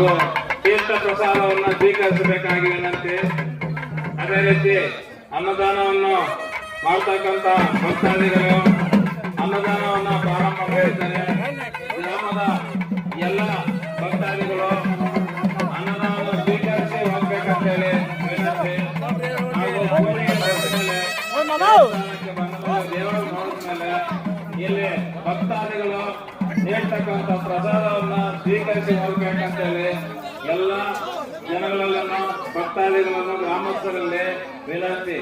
ಹಾಗೂ ತೀರ್ಥ ಪ್ರಸಾದವನ್ನು ಸ್ವೀಕರಿಸಬೇಕಾಗಿ ವಿನಂತಿ. ಅದೇ ರೀತಿ ಅನ್ನದಾನವನ್ನು ಮಾಡತಕ್ಕಂಥ ಭಕ್ತಾದಿಗಳು ಅನ್ನದಾನವನ್ನು ಪ್ರಾರಂಭ ಮಾಡಿದ್ದಾರೆ. ಗ್ರಾಮದ ಎಲ್ಲ ಭಕ್ತಾದಿಗಳು ಅನ್ನದಾನವನ್ನು ಸ್ವೀಕರಿಸಿ ಹೋಗ್ಬೇಕಂತ ಹೇಳಿ ವಿನಂತಿ. ಹಾಗೂ ದೇವರ ಮೇಲೆ ಇಲ್ಲಿ ಭಕ್ತಾದಿಗಳು ನೀಡ್ತಕ್ಕಂಥ ಪ್ರಸಾದವನ್ನು ಸ್ವೀಕರಿಸಿ ಹೋಗ್ಬೇಕಂತ ಹೇಳಿ ಎಲ್ಲ ಜನಗಳಲ್ಲೂ ಭಕ್ತಾದಿಗಳನ್ನು ಗ್ರಾಮಸ್ಥರಲ್ಲಿ ವಿನಂತಿ.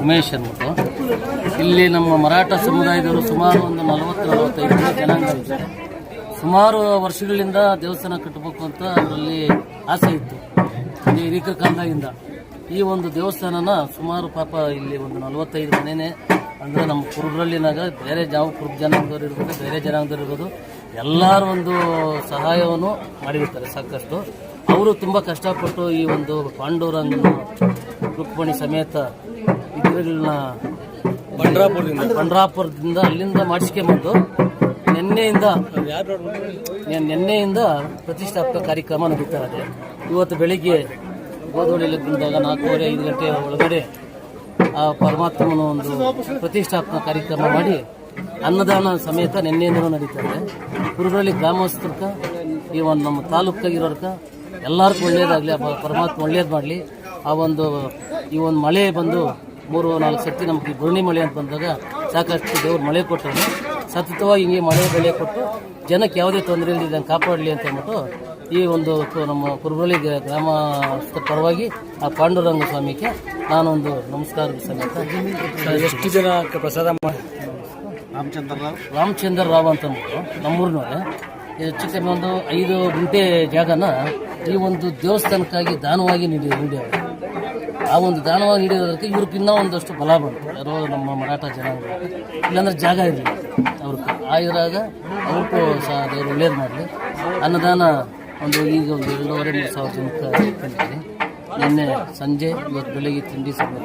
ಉಮೇಶ್ ಅಂದ್ಬಿಟ್ಟು ಇಲ್ಲಿ ನಮ್ಮ ಮರಾಠ ಸಮುದಾಯದವರು ಸುಮಾರು ಒಂದು 40-45 ಜನಾಂಗ ಇದ್ದಾರೆ. ಸುಮಾರು ವರ್ಷಗಳಿಂದ ದೇವಸ್ಥಾನ ಕಟ್ಟಬೇಕು ಅಂತ ಅದರಲ್ಲಿ ಆಸೆ ಇತ್ತು. ದೀರ್ಘಕಾಲದಿಂದ ಈ ಒಂದು ದೇವಸ್ಥಾನನ ಸುಮಾರು ಪಾಪ ಇಲ್ಲಿ ಒಂದು 45 ಮನೆಯೇ ಅಂದರೆ ನಮ್ಮ ಕುರುಬ್ರಳ್ಳಿನಾಗ ಬೇರೆ ಕುರುಬ ಜನಾಂಗದವ್ರು ಇರ್ಬೋದು, ಬೇರೆ ಜನಾಂಗದವ್ರು ಇರ್ಬೋದು, ಎಲ್ಲರ ಒಂದು ಸಹಾಯವನ್ನು ಮಾಡಿರ್ತಾರೆ ಸಾಕಷ್ಟು. ಅವರು ತುಂಬ ಕಷ್ಟಪಟ್ಟು ಈ ಒಂದು ಪಾಂಡುರಂಗನ ರುಕ್ಮಿಣಿ ಸಮೇತ ವಿಗ್ರಹಗಳನ್ನ ಪಂಡ್ರಾಪುರದಿಂದ ಅಲ್ಲಿಂದ ಮಾಡಿಸ್ಕೊಂಬಂದು ನಿನ್ನೆಯಿಂದ ಪ್ರತಿಷ್ಠಾಪಕ ಕಾರ್ಯಕ್ರಮ ನಡೀತಾ ಇದೆ. ಇವತ್ತು ಬೆಳಿಗ್ಗೆ ಗೋಧೂಳಿಯಲ್ಲಿ ಬಂದಾಗ 4:30-5 ಗಂಟೆ ಒಳಗಡೆ ಆ ಪರಮಾತ್ಮನ ಒಂದು ಪ್ರತಿಷ್ಠಾಪನಾ ಕಾರ್ಯಕ್ರಮ ಮಾಡಿ ಅನ್ನದಾನ ಸಮೇತ ನಿನ್ನೆಯಿಂದಲೂ ನಡೀತಾ ಇದೆ. ಕುರುಬಳ್ಳಿ ಗ್ರಾಮಸ್ಥರ್ಕ ಈ ಒಂದು ನಮ್ಮ ತಾಲೂಕಾಗಿರೋರ್ಕ ಎಲ್ಲರಿಗೂ ಒಳ್ಳೇದಾಗಲಿ, ಪರಮಾತ್ಮ ಒಳ್ಳೇದು ಮಾಡಲಿ. ಆ ಒಂದು ಈ ಒಂದು ಮಳೆ ಬಂದು 3-4 ಸರ್ತಿ ನಮಗೆ ಬುರ್ಣಿ ಮಳೆ ಅಂತ ಬಂದಾಗ ಸಾಕಷ್ಟು ದೇವ್ರು ಮಳೆ ಕೊಟ್ಟರು. ಸತತವಾಗಿ ಹಿಂಗೆ ಮಳೆ ಬೆಳೆ ಕೊಟ್ಟು ಜನಕ್ಕೆ ಯಾವುದೇ ತೊಂದರೆ ಇಲ್ಲದಂಗೆ ಕಾಪಾಡಲಿ ಅಂತ ಅಂದ್ಬಿಟ್ಟು ಈ ಒಂದು ನಮ್ಮ ಕುರುಬಳ್ಳಿ ಗ್ರಾಮಸ್ಥ ಪರವಾಗಿ ಆ ಪಾಂಡುರಂಗ ಸ್ವಾಮಿಗೆ ನಾನೊಂದು ನಮಸ್ಕಾರದ ಸಮೇತ. ಎಷ್ಟು ಜನ ಪ್ರಸಾದ? ರಾಮಚಂದ್ರ ರಾವ್ ಅಂತ ಅಂದ್ಬಿಟ್ಟು ನಮ್ಮೂರಿನವ್ರೆ. ಹೆಚ್ಚು ಕಮ್ಮಿ ಒಂದು 5 ಗುಂಟೆ ಜಾಗನ ಈ ಒಂದು ದೇವಸ್ಥಾನಕ್ಕಾಗಿ ದಾನವಾಗಿ ನೀಡಿದ್ದಾರೆ. ಆ ಒಂದು ದಾನವಾಗಿ ನೀಡಿರೋದಕ್ಕೆ ಇವ್ರಿಗೆ ಇನ್ನೂ ಒಂದಷ್ಟು ಬಲ ಬಂತು. ಯಾರೋ ನಮ್ಮ ಮರಾಠ ಜನಾಂಗ, ಇಲ್ಲಾಂದ್ರೆ ಜಾಗ ಇರಲಿಲ್ಲ ಅವ್ರಿಗೆ. ಆಗಿರಾಗ ಅವ್ರಿಗೂ ಸಹ ದೇವರು ಒಳ್ಳೇದು ಮಾಡಲಿ. ಅನ್ನದಾನ ಈಗ ಒಂದು 2,500-3,000 ಜನಕ್ಕೆ ತಿಂತೀನಿ. ನಿನ್ನೆ ಸಂಜೆ, ಇವತ್ತು ಬೆಳಗ್ಗೆ ತಿಂಡಿ ಸಮೇತ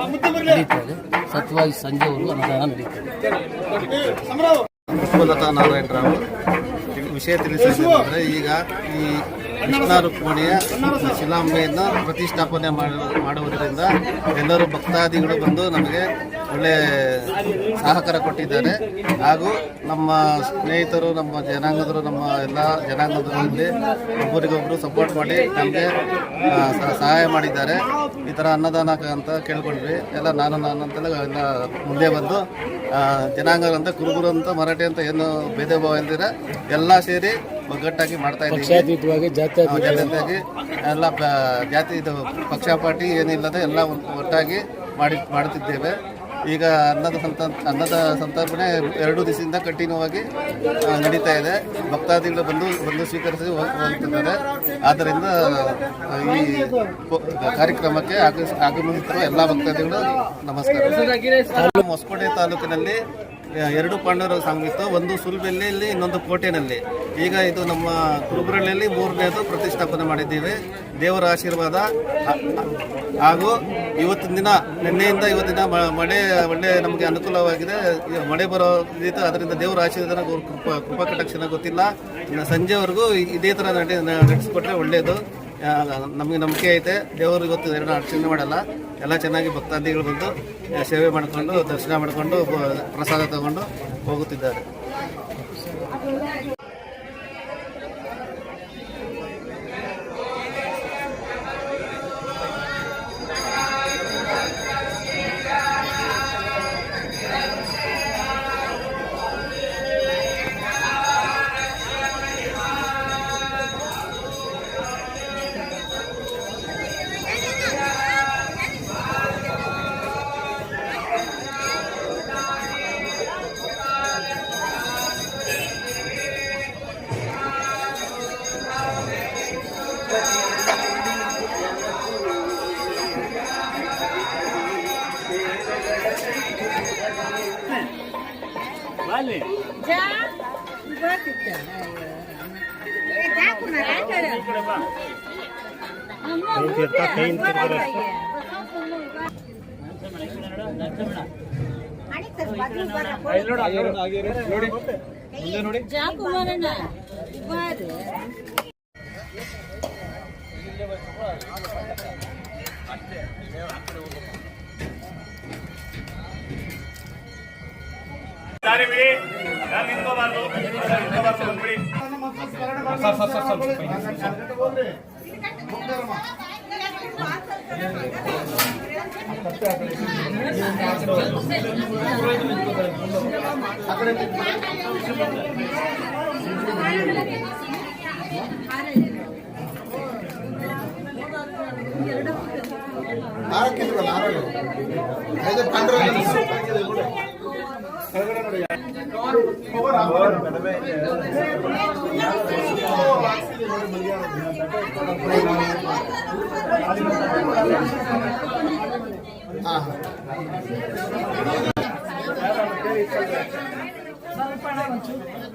ನಡೀತಾ ಇದೆ. ಸತ್ಯವಾಗಿ ಸಂಜೆವರೆಗೂ ಅನ್ನದಾನ ನಡೀತಾ ಇದೆ. ಪುಷ್ಪಲತಾ ನಾರಾಯಣರಾವ್ ವಿಷಯ ತಿಳಿಸಿದರೆ, ಈಗ ಈ ಕೃಷ್ಣ ರುಕ್ಮಿಣಿಯ ಶಿಲಾಂಬೆಯನ್ನು ಪ್ರತಿಷ್ಠಾಪನೆ ಮಾಡುವುದರಿಂದ ಎಲ್ಲರೂ ಭಕ್ತಾದಿಗಳು ಬಂದು ನಮಗೆ ಒಳ್ಳೆ ಸಹಕಾರ ಕೊಟ್ಟಿದ್ದಾರೆ. ಹಾಗೂ ನಮ್ಮ ಸ್ನೇಹಿತರು, ನಮ್ಮ ಜನಾಂಗದರು, ನಮ್ಮ ಎಲ್ಲ ಜನಾಂಗದಲ್ಲಿ ಒಬ್ಬರಿಗೊಬ್ಬರು ಸಪೋರ್ಟ್ ಮಾಡಿ ನಮಗೆ ಸಹಾಯ ಮಾಡಿದ್ದಾರೆ. ಈ ಥರ ಅನ್ನದಾನ ಅಂತ ಕೇಳ್ಕೊಂಡ್ವಿ. ಎಲ್ಲ ನಾನು ಅಂತೆಲ್ಲ ಎಲ್ಲ ಮುಂದೆ ಬಂದು ಜನಾಂಗರಂತ, ಕುರುಬರು ಅಂತ, ಮರಾಠಿ ಅಂತ ಏನು ಭೇದ ಭಾವ ಇಲ್ದಿರ ಎಲ್ಲ ಸೇರಿ ಒಗ್ಗಟ್ಟಾಗಿ ಮಾಡ್ತಾ ಇದ್ದೀವಿ. ಜಾತಿಯಾಗಿ ಎಲ್ಲ ಜಾತಿ ಇದು ಪಕ್ಷ ಪಾರ್ಟಿ ಏನಿಲ್ಲದೆ ಎಲ್ಲ ಒಟ್ಟಾಗಿ ಮಾಡುತ್ತಿದ್ದೇವೆ. ಈಗ ಅನ್ನದ ಸಂತರ್ಪಣೆ 2 ದಿವಸದಿಂದ ಕಂಟಿನ್ಯೂ ಆಗಿ ನಡೀತಾ ಇದೆ. ಭಕ್ತಾದಿಗಳು ಬಂದು ಸ್ವೀಕರಿಸಿ ಹೋಗ್ತಿದ್ದಾರೆ. ಆದ್ದರಿಂದ ಈ ಕಾರ್ಯಕ್ರಮಕ್ಕೆ ಆಗಮಿಸುತ್ತಿರುವ ಎಲ್ಲ ಭಕ್ತಾದಿಗಳು ನಮಸ್ಕಾರ. ಹೊಸಕೋಟೆ ತಾಲೂಕಿನಲ್ಲಿ ಎರಡು ಪಾಂಡವರ ಸಾಂಗಿತ್ತು, ಒಂದು ಸುಲ್ಬೆಲ್ಲಿಯಲ್ಲಿ, ಇನ್ನೊಂದು ಕೋಟೆನಲ್ಲಿ. ಈಗ ಇದು ನಮ್ಮ ಕುರುಬರಳ್ಳಿಯಲ್ಲಿ 3ನೇದು ಪ್ರತಿಷ್ಠಾಪನೆ ಮಾಡಿದ್ದೀವಿ. ದೇವರ ಆಶೀರ್ವಾದ ಹಾಗೂ ಇವತ್ತಿನ ದಿನ, ನಿನ್ನೆಯಿಂದ ಇವತ್ತಿನ ಮಳೆ ಒಳ್ಳೆ ನಮಗೆ ಅನುಕೂಲವಾಗಿದೆ. ಮಳೆ ಬರೋ ರೀತಿ, ಅದರಿಂದ ದೇವರ ಆಶೀರ್ವಾದ ಕೃಪಾ ಕಟಾಕ್ಷಣ ಗೊತ್ತಿಲ್ಲ. ಇನ್ನು ಸಂಜೆವರೆಗೂ ಇದೇ ಥರ ನಡೆಸಿಕೊಟ್ರೆ ಒಳ್ಳೆಯದು. ನಮಗೆ ನಂಬಿಕೆ ಐತೆ. ದೇವರು ಇವತ್ತು ಎರಡು ಅರ್ಚನೆ ಮಾಡಲ್ಲ, ಎಲ್ಲ ಚೆನ್ನಾಗಿ ಭಕ್ತಾದಿಗಳು ಬಂದು ಸೇವೆ ಮಾಡಿಕೊಂಡು ದರ್ಶನ ಮಾಡಿಕೊಂಡು ಪ್ರಸಾದ ತಗೊಂಡು ಹೋಗುತ್ತಿದ್ದಾರೆ.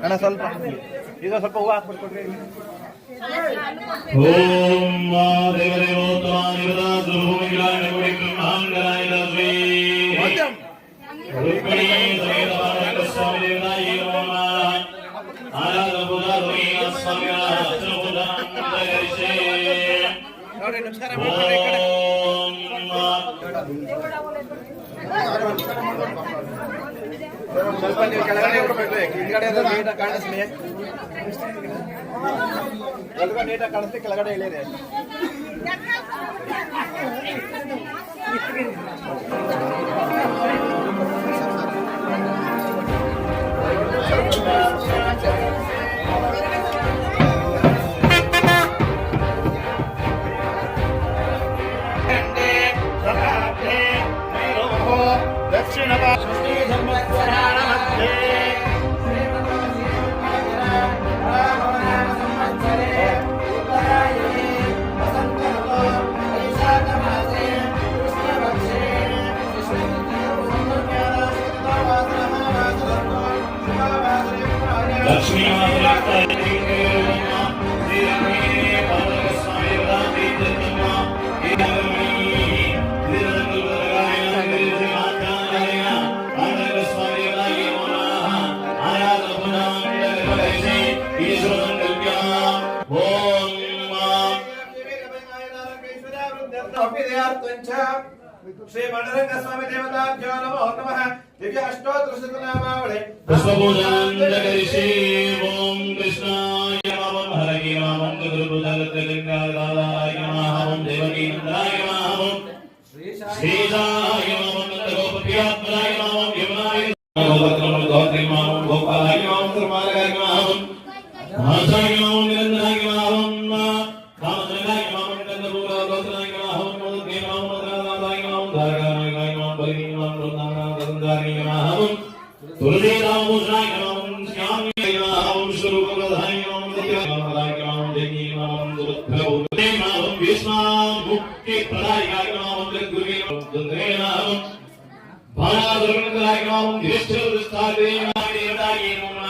ಅಣ್ಣ ಸ್ವಲ್ಪ ಈಗ ಸ್ವಲ್ಪ ಹೂವು ಹಾಕ್ಬಿಟ್ಕೊಡ್ರಿ. ಓಂ ಸ್ವಲ್ಪ ನೀವು ಕೆಳಗಡೆ ಹೋಗ್ಬೇಕು, ಹಿಂದ್ಗಡೆ ನೀಟಾಗಿ ಕಾಣಿಸ್ಲಿ, ನೀಟಾಗಿ ಕಾಣಿಸ್ಲಿ, ಕೆಳಗಡೆ ಇಳಿರಿ. ದಕ್ಷಿಣ लक्ष्मी श्री मंडरंग स्वामी देवताभ्यो नमो नमः। दिव्य अष्टोत्तर शतनामावली पुष्पपूजांजलिषे ओम कृष्णाय नमः हरये नमः गुरुपुत्रलिंगाय नमः ओम देवकी नंदनाय नमः ओम श्रीशाय नमः नंदगोपत्यात्मनाय नमः ओम यमुनाय नमः गौत्री नमः गोपालाय नमः कुमाराय नमः ओम महासाय नमः निरंजनाय नमः ओम कामधनाय नमः नंदगोपालाय गोत्राय नमः ओम मोदके नमः तुलसी राम भूषणाय नमः श्यामाय नमः स्वरूपप्रधाय नमः सत्याय नमः देवी नमः दुर्भ्रभुते नमः विष्णु मुक्ति प्रदायकाय नमः गुरुवे नमः भायादुर्गंधाय ದೇವತಾಯ ನಮಃ ಯುಧಿಷ್ಠಿರಸ್ಥಾಪೇ ದೇವತಾಯ ನಮಃ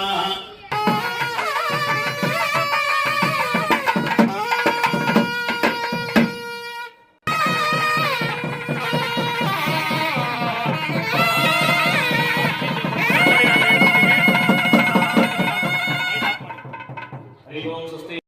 हरि ओम स्वस्ति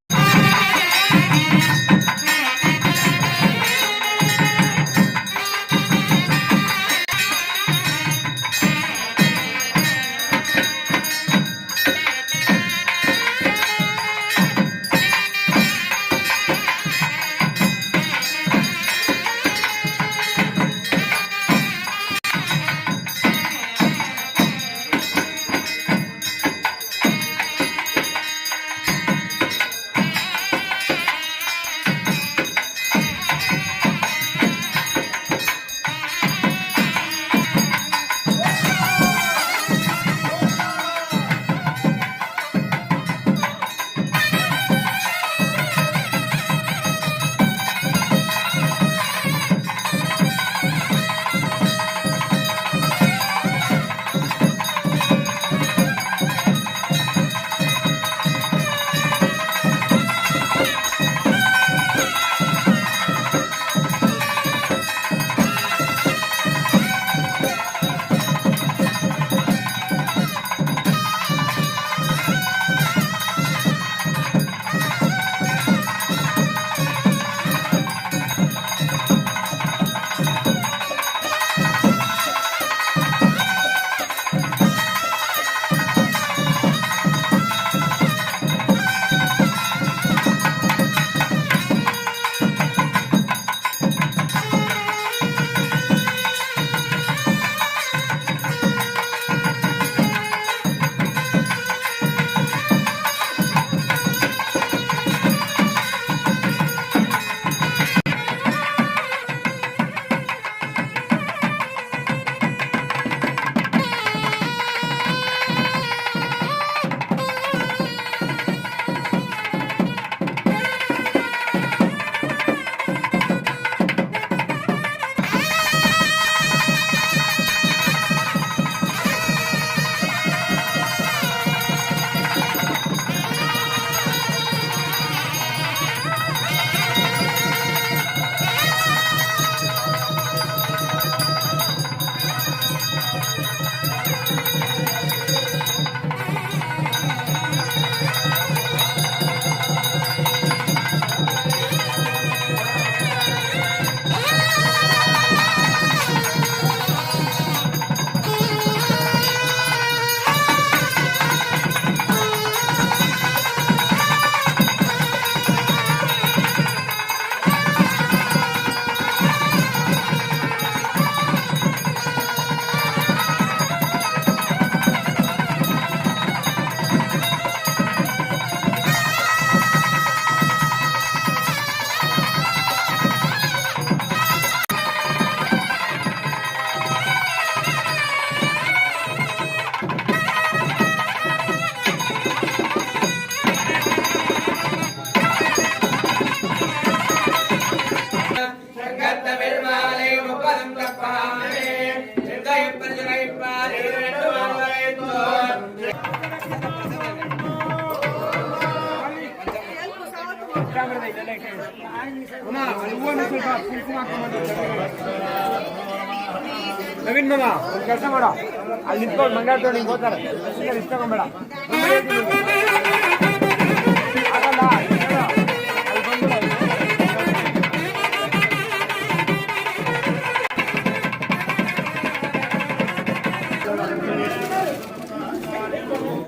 ನವೀನ್ ಮಾಮ ಒಂದು ಕೆಲಸ ಮಾಡ ಅಲ್ಲಿ ನಿಂತ್ಕೊಂಡು ಮಂಗಾಡ್ತಾರೆ ನಿಂಗೆ ಹೋಗ್ತಾರೆ ಇಷ್ಟ ತಗೊಂಬೇಡ